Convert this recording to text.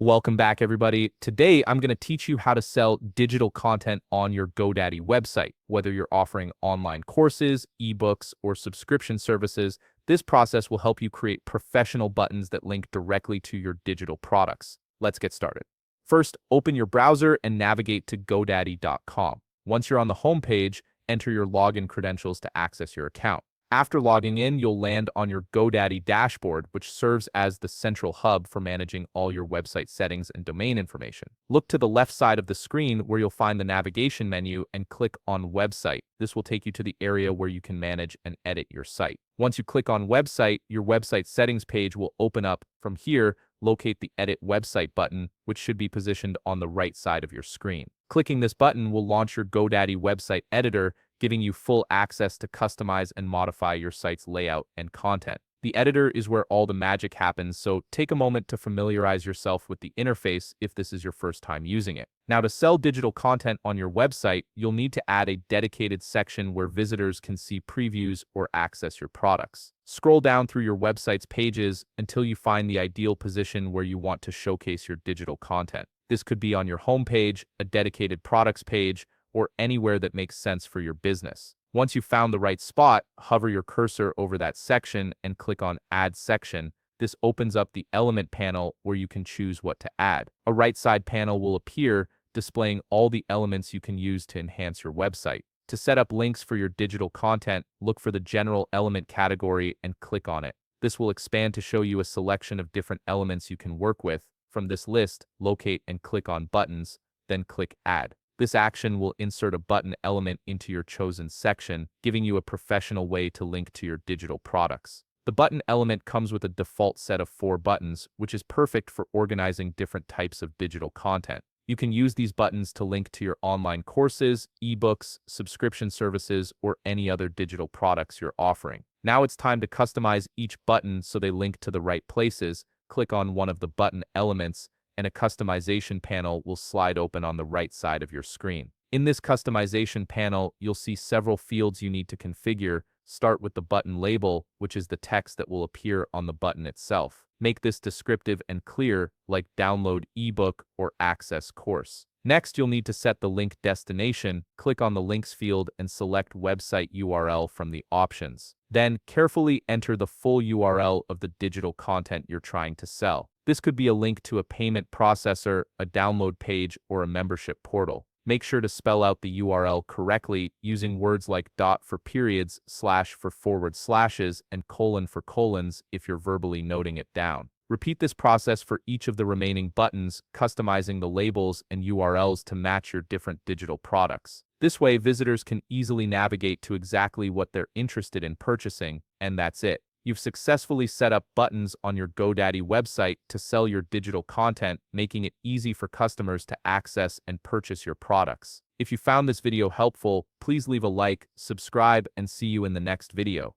Welcome back, everybody. Today, I'm going to teach you how to sell digital content on your GoDaddy website. Whether you're offering online courses, ebooks, or subscription services, this process will help you create professional buttons that link directly to your digital products. Let's get started. First, open your browser and navigate to GoDaddy.com. Once you're on the home page, enter your login credentials to access your account. After logging in, you'll land on your GoDaddy dashboard, which serves as the central hub for managing all your website settings and domain information. Look to the left side of the screen where you'll find the navigation menu and click on Website. This will take you to the area where you can manage and edit your site. Once you click on Website, your website settings page will open up. From here, locate the Edit Website button, which should be positioned on the right side of your screen. Clicking this button will launch your GoDaddy website editor, giving you full access to customize and modify your site's layout and content. The editor is where all the magic happens, so take a moment to familiarize yourself with the interface if this is your first time using it. Now, to sell digital content on your website, you'll need to add a dedicated section where visitors can see previews or access your products. Scroll down through your website's pages until you find the ideal position where you want to showcase your digital content. This could be on your homepage, a dedicated products page, or anywhere that makes sense for your business. Once you've found the right spot, hover your cursor over that section and click on Add Section. This opens up the element panel where you can choose what to add. A right side panel will appear, displaying all the elements you can use to enhance your website. To set up links for your digital content, look for the General Element category and click on it. This will expand to show you a selection of different elements you can work with. From this list, locate and click on Buttons, then click Add. This action will insert a button element into your chosen section, giving you a professional way to link to your digital products. The button element comes with a default set of 4 buttons, which is perfect for organizing different types of digital content. You can use these buttons to link to your online courses, ebooks, subscription services, or any other digital products you're offering. Now it's time to customize each button so they link to the right places. Click on one of the button elements, and a customization panel will slide open on the right side of your screen. In this customization panel, you'll see several fields you need to configure. Start with the button label, which is the text that will appear on the button itself. Make this descriptive and clear, like download ebook or access course. Next, you'll need to set the link destination. Click on the links field and select website URL from the options. Then, carefully enter the full URL of the digital content you're trying to sell. This could be a link to a payment processor, a download page, or a membership portal. Make sure to spell out the URL correctly using words like dot for periods, slash for forward slashes, and colon for colons if you're verbally noting it down. Repeat this process for each of the remaining buttons, customizing the labels and URLs to match your different digital products. This way, visitors can easily navigate to exactly what they're interested in purchasing, and that's it. You've successfully set up buttons on your GoDaddy website to sell your digital content, making it easy for customers to access and purchase your products. If you found this video helpful, please leave a like, subscribe, and see you in the next video.